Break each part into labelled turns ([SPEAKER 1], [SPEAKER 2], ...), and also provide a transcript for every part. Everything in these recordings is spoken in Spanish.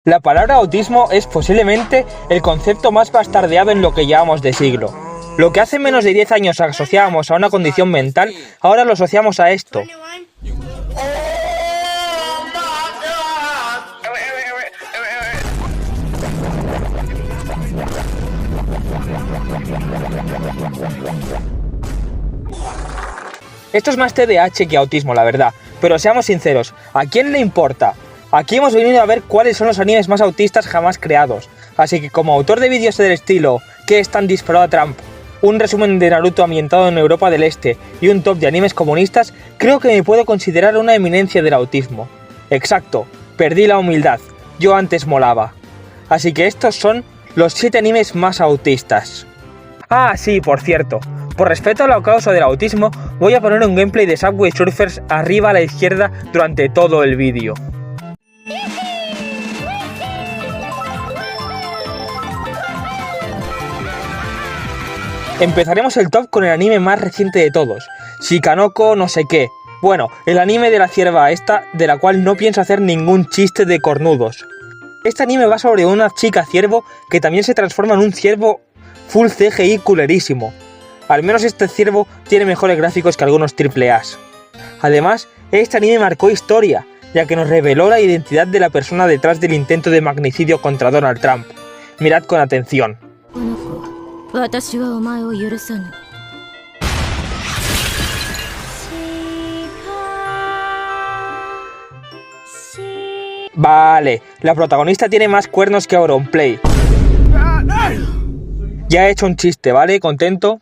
[SPEAKER 1] La palabra autismo es posiblemente el concepto más bastardeado en lo que llevamos de siglo. Lo que hace menos de 10 años asociábamos a una condición mental, ahora lo asociamos a esto. Esto es más TDAH que autismo, la verdad, pero seamos sinceros, ¿a quién le importa? Aquí hemos venido a ver cuáles son los animes más autistas jamás creados, así que como autor de vídeos del estilo ¿Qué es tan disparado a Trump?, un resumen de Naruto ambientado en Europa del Este y un top de animes comunistas, creo que me puedo considerar una eminencia del autismo. Exacto, perdí la humildad, yo antes molaba. Así que estos son los 7 animes más autistas. Ah, sí, por cierto, por respeto al holocausto del autismo, voy a poner un gameplay de Subway Surfers arriba a la izquierda durante todo el vídeo. Empezaremos el top con el anime más reciente de todos, Shikanoko no sé qué. Bueno, el anime de la cierva esta, de la cual no pienso hacer ningún chiste de cornudos. Este anime va sobre una chica ciervo que también se transforma en un ciervo full CGI culerísimo. Al menos este ciervo tiene mejores gráficos que algunos AAAs. Además, este anime marcó historia, ya que nos reveló la identidad de la persona detrás del intento de magnicidio contra Donald Trump. Mirad con atención. Vale, la protagonista tiene más cuernos que Auronplay. Ya he hecho un chiste, ¿vale? ¿Contento?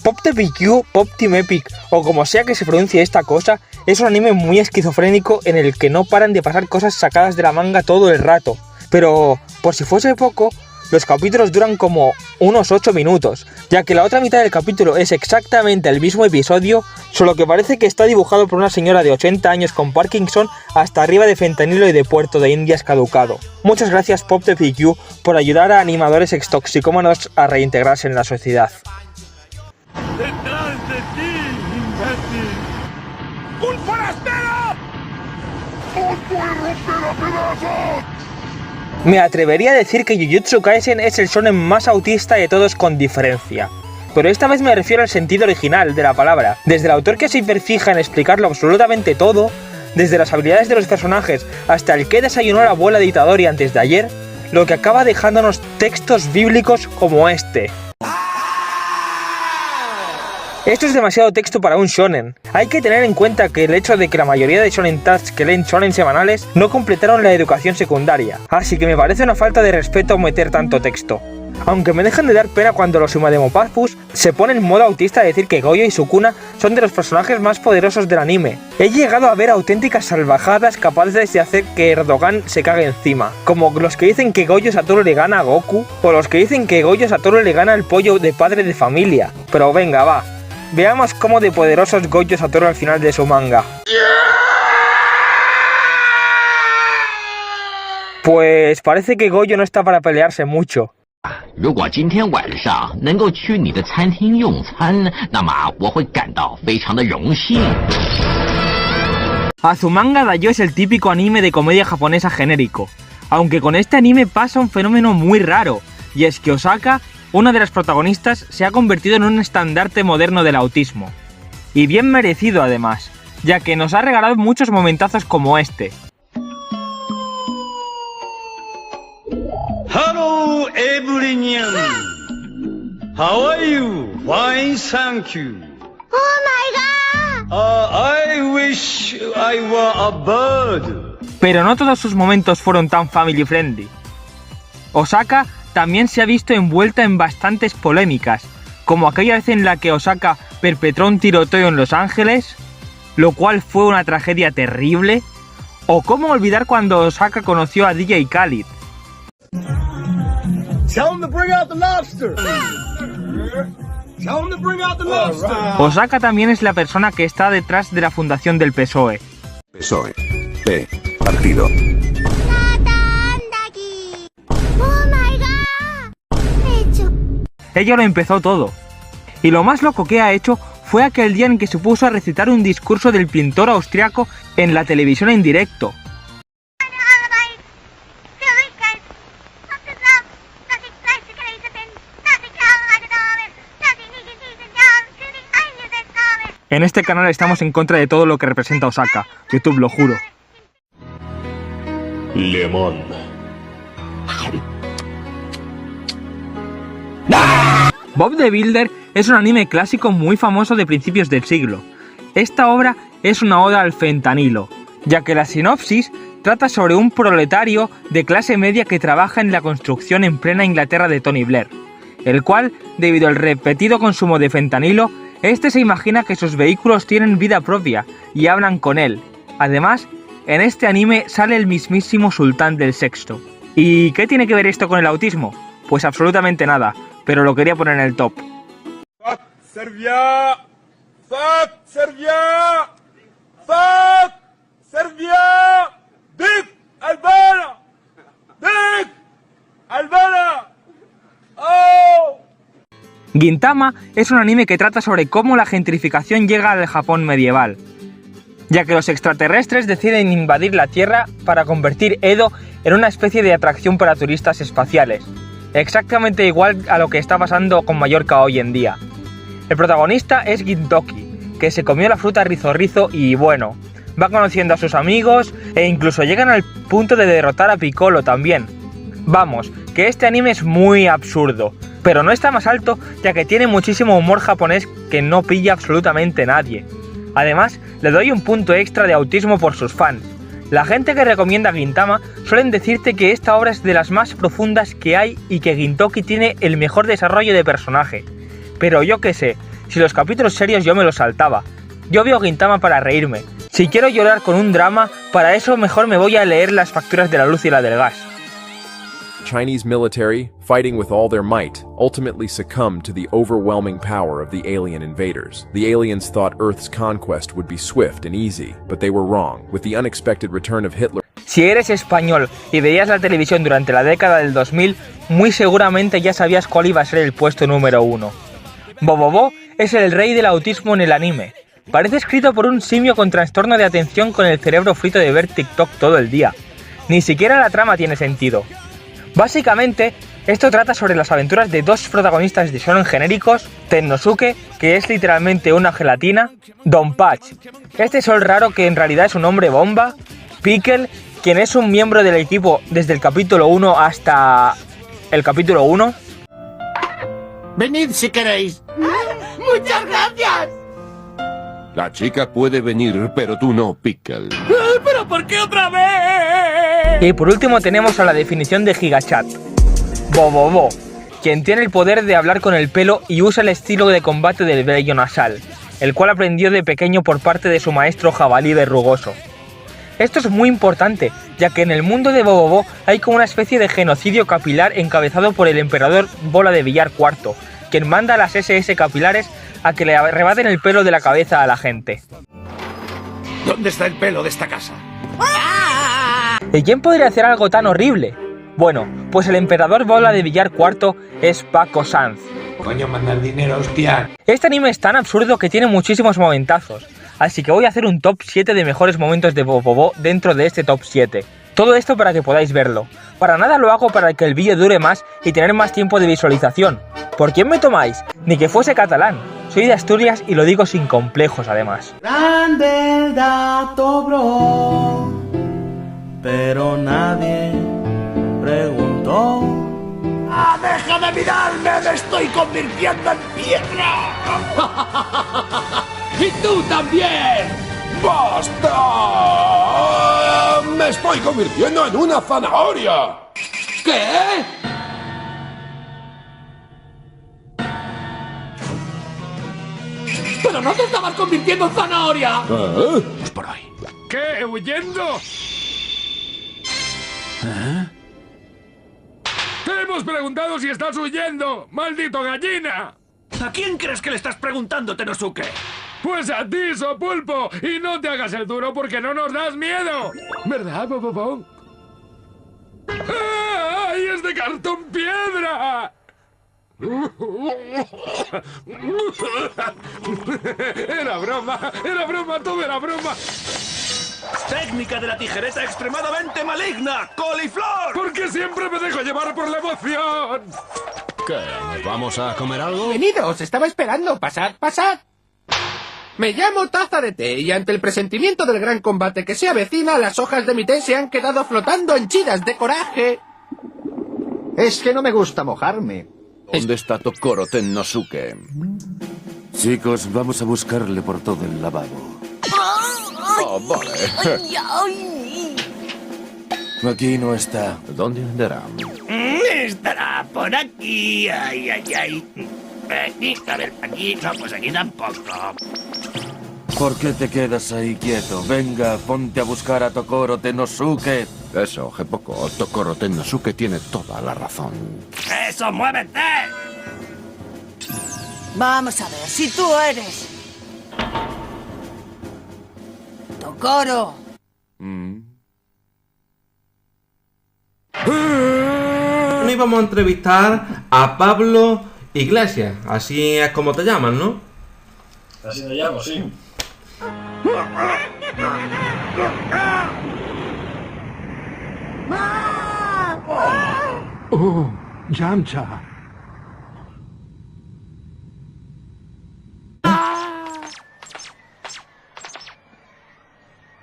[SPEAKER 1] Pop the PQ, Pop Team Epic, o como sea que se pronuncie esta cosa, es un anime muy esquizofrénico en el que no paran de pasar cosas sacadas de la manga todo el rato. Pero, por si fuese poco, los capítulos duran como unos 8 minutos, ya que la otra mitad del capítulo es exactamente el mismo episodio, solo que parece que está dibujado por una señora de 80 años con Parkinson hasta arriba de fentanilo y de puerto de Indias caducado. Muchas gracias Pop the PQ por ayudar a animadores extoxicómanos a reintegrarse en la sociedad.
[SPEAKER 2] ¡Detrás de ti, imbécil! ¡Un forastero! ¡Os voy a romper a pedazos!
[SPEAKER 1] Me atrevería a decir que Jujutsu Kaisen es el shonen más autista de todos con diferencia. Pero esta vez me refiero al sentido original de la palabra. Desde el autor que se hiperfija en explicarlo absolutamente todo, desde las habilidades de los personajes hasta el que desayunó la abuela de Itadori antes de ayer, lo que acaba dejándonos textos bíblicos como este. Esto es demasiado texto para un shonen. Hay que tener en cuenta que el hecho de que la mayoría de shonen tats que leen shonen semanales no completaron la educación secundaria, así que me parece una falta de respeto meter tanto texto. Aunque me dejan de dar pena cuando los Sumademopathus se ponen en modo autista a decir que Goyo y Sukuna son de los personajes más poderosos del anime. He llegado a ver auténticas salvajadas capaces de hacer que Erdogan se cague encima, como los que dicen que Goyo Satoru le gana a Goku, o los que dicen que Goyo Satoru le gana al pollo de padre de familia. Pero venga, va. Veamos cómo de poderoso es Gojo Satoru al final de su manga. Pues parece que Gojo no está para pelearse mucho. Azumanga Daioh es el típico anime de comedia japonesa genérico, aunque con este anime pasa un fenómeno muy raro, y es que Osaka, una de las protagonistas, se ha convertido en un estandarte moderno del autismo. Y bien merecido además, ya que nos ha regalado muchos momentazos como este.
[SPEAKER 3] Hello everyone. How are you? Fine, thank you.
[SPEAKER 4] Oh my god.
[SPEAKER 3] I wish I were a bird.
[SPEAKER 1] Pero no todos sus momentos fueron tan family friendly. Osaka también se ha visto envuelta en bastantes polémicas, como aquella vez en la que Osaka perpetró un tiroteo en Los Ángeles, lo cual fue una tragedia terrible, o cómo olvidar cuando Osaka conoció a DJ Khaled. Osaka también es la persona que está detrás de la fundación del PSOE.
[SPEAKER 5] PSOE. P. Partido.
[SPEAKER 1] Ella lo empezó todo. Y lo más loco que ha hecho fue aquel día en que se puso a recitar un discurso del pintor austriaco en la televisión en directo. En este canal estamos en contra de todo lo que representa Osaka. YouTube, lo juro.
[SPEAKER 2] Lemon.
[SPEAKER 1] Bob the Builder es un anime clásico muy famoso de principios del siglo. Esta obra es una oda al fentanilo, ya que la sinopsis trata sobre un proletario de clase media que trabaja en la construcción en plena Inglaterra de Tony Blair, el cual, debido al repetido consumo de fentanilo, este se imagina que sus vehículos tienen vida propia y hablan con él. Además, en este anime sale el mismísimo sultán del sexto. ¿Y qué tiene que ver esto con el autismo? Pues absolutamente nada, pero lo quería poner en el top.
[SPEAKER 2] Fuck Serbia! Fuck Serbia! Fuck Serbia! Dick Albana! Dick Albana! Oh!
[SPEAKER 1] Gintama es un anime que trata sobre cómo la gentrificación llega al Japón medieval, ya que los extraterrestres deciden invadir la Tierra para convertir Edo en una especie de atracción para turistas espaciales, exactamente igual a lo que está pasando con Mallorca hoy en día. El protagonista es Gintoki, que se comió la fruta Rizzo y bueno, va conociendo a sus amigos e incluso llegan al punto de derrotar a Piccolo también. Vamos, que este anime es muy absurdo, pero no está más alto ya que tiene muchísimo humor japonés que no pilla absolutamente nadie. Además, le doy un punto extra de autismo por sus fans. La gente que recomienda Gintama suelen decirte que esta obra es de las más profundas que hay y que Gintoki tiene el mejor desarrollo de personaje. Pero yo qué sé, si los capítulos serios yo me los saltaba. Yo veo Gintama para reírme. Si quiero llorar con un drama, para eso mejor me voy a leer las facturas de la luz y la del gas.
[SPEAKER 6] Chinese military, fighting with all their might, ultimately succumbed to the overwhelming power of the alien invaders. The aliens thought Earth's conquest would be swift and easy, but they were wrong. With the unexpected return of Hitler...
[SPEAKER 1] Si eres español y veías la televisión durante la década del 2000, muy seguramente ya sabías cuál iba a ser el puesto número 1. Bobobo es el rey del autismo en el anime. Parece escrito por un simio con trastorno de atención con el cerebro frito de ver TikTok todo el día. Ni siquiera la trama tiene sentido. Básicamente, esto trata sobre las aventuras de dos protagonistas de shonen genéricos, Tennosuke, que es literalmente una gelatina, Donpachi, este sol raro que en realidad es un hombre bomba, Pickle, quien es un miembro del equipo desde el capítulo 1 hasta el capítulo 1.
[SPEAKER 7] Venid si queréis. ¡Muchas gracias!
[SPEAKER 8] La chica puede venir, pero tú no, Pickle.
[SPEAKER 7] ¿Pero por qué otra vez?
[SPEAKER 1] Y por último tenemos a la definición de Gigachat, Bobobo, quien tiene el poder de hablar con el pelo y usa el estilo de combate del vello nasal, el cual aprendió de pequeño por parte de su maestro jabalí verrugoso. Esto es muy importante, ya que en el mundo de Bobobo hay como una especie de genocidio capilar encabezado por el emperador Bola de Villar IV, quien manda a las SS capilares a que le arrebaten el pelo de la cabeza a la gente.
[SPEAKER 7] ¿Dónde está el pelo de esta casa?
[SPEAKER 1] ¿Y quién podría hacer algo tan horrible? Bueno, pues el emperador Bola de Villar IV es Paco Sanz.
[SPEAKER 7] Coño, mandar dinero, hostia.
[SPEAKER 1] Este anime es tan absurdo que tiene muchísimos momentazos, así que voy a hacer un top 7 de mejores momentos de Bobobo dentro de este top 7. Todo esto para que podáis verlo. Para nada lo hago para que el vídeo dure más y tener más tiempo de visualización. ¿Por quién me tomáis? Ni que fuese catalán. Soy de Asturias y lo digo sin complejos además.
[SPEAKER 9] Grande el dato, bro, pero nadie preguntó.
[SPEAKER 7] ¡Ah, deja de mirarme! ¡Me estoy convirtiendo en piedra! ¡Y tú también!
[SPEAKER 8] ¡Basta! ¡Me estoy convirtiendo en una zanahoria!
[SPEAKER 7] ¿Qué? ¡Pero no te estabas convirtiendo en zanahoria!
[SPEAKER 8] Pues
[SPEAKER 7] por ahí.
[SPEAKER 2] ¿Qué? ¿Huyendo? Te hemos preguntado si estás huyendo, maldito gallina.
[SPEAKER 7] ¿A quién crees que le estás preguntando, Tennosuke?
[SPEAKER 2] Pues a ti, Sopulpo, y no te hagas el duro porque no nos das miedo. ¿Verdad, Bobobo? ¡Ay, es de cartón piedra!
[SPEAKER 8] Era broma, todo era broma.
[SPEAKER 7] Técnica de la tijereta extremadamente maligna, coliflor.
[SPEAKER 8] Porque siempre me dejo llevar por la emoción.
[SPEAKER 10] ¿Qué? ¿Nos vamos a comer algo?
[SPEAKER 11] Venido, os estaba esperando. Pasad, pasad. Me llamo Taza de Té y ante el presentimiento del gran combate que se avecina, las hojas de mi té se han quedado flotando henchidas de coraje.
[SPEAKER 12] Es que no me gusta mojarme.
[SPEAKER 5] ¿Dónde está Tokoro Tennosuke?
[SPEAKER 8] Chicos, vamos a buscarle por todo el lavabo.
[SPEAKER 5] Oh, vale.
[SPEAKER 8] Aquí no está.
[SPEAKER 5] ¿Dónde andará?
[SPEAKER 7] Estará por aquí. Ay, ay, ay. A ver, aquí. No, pues aquí tampoco.
[SPEAKER 8] ¿Por qué te quedas ahí quieto? Venga, ponte a buscar a Tokoro Tennosuke.
[SPEAKER 5] Eso, Gepoko. Tokoro Tennosuke tiene toda la razón.
[SPEAKER 7] ¡Eso, muévete!
[SPEAKER 4] Vamos a ver, si tú eres... Tokoro.
[SPEAKER 9] No íbamos a entrevistar a Pablo Iglesias, así es como te llaman, ¿no?
[SPEAKER 13] Así me llamo, sí.
[SPEAKER 2] Oh, Yamcha.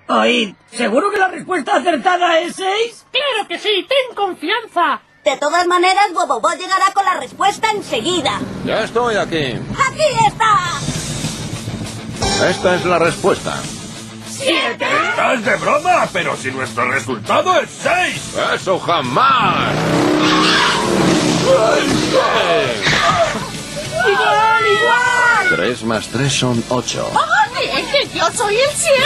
[SPEAKER 7] Oíd, ¿seguro que la respuesta acertada es 6?
[SPEAKER 14] ¡Claro que sí! ¡Ten confianza!
[SPEAKER 4] De todas maneras, Bobo llegará con la respuesta enseguida.
[SPEAKER 5] Ya estoy aquí.
[SPEAKER 4] ¡Aquí está!
[SPEAKER 5] Esta es la respuesta.
[SPEAKER 7] 7.
[SPEAKER 2] ¡Estás de broma! Pero si nuestro resultado es 6.
[SPEAKER 5] ¡Eso jamás!
[SPEAKER 14] ¡Igual!
[SPEAKER 5] 3 más 3 son 8.
[SPEAKER 14] ¡Oh, bien! ¡Que yo soy el 7!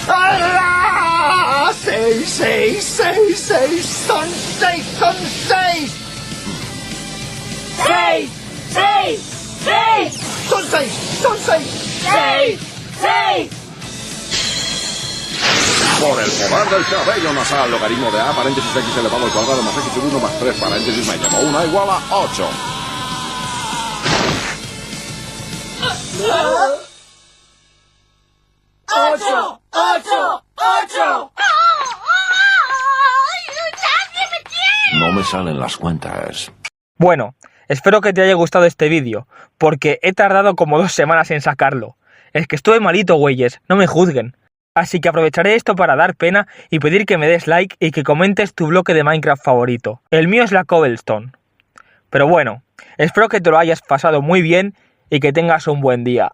[SPEAKER 7] ¡Hala! 6, 6, 6, 6. Son 6, son 6.
[SPEAKER 14] 6, 6, 6.
[SPEAKER 7] Son 6, son 6.
[SPEAKER 14] 6, 6.
[SPEAKER 5] Por el poder del cabello nasal, logaritmo de A, paréntesis X elevado al cuadrado más X sub 1 más 3, paréntesis me llamo 1 igual a 8.
[SPEAKER 14] ¡8! ¡8! ¡8! ¡Nadie me quiere!
[SPEAKER 5] No me salen las cuentas.
[SPEAKER 1] Bueno, espero que te haya gustado este vídeo, porque he tardado como 2 semanas en sacarlo. Es que estuve malito, güeyes, no me juzguen. Así que aprovecharé esto para dar pena y pedir que me des like y que comentes tu bloque de Minecraft favorito. El mío es la Cobblestone. Pero bueno, espero que te lo hayas pasado muy bien y que tengas un buen día.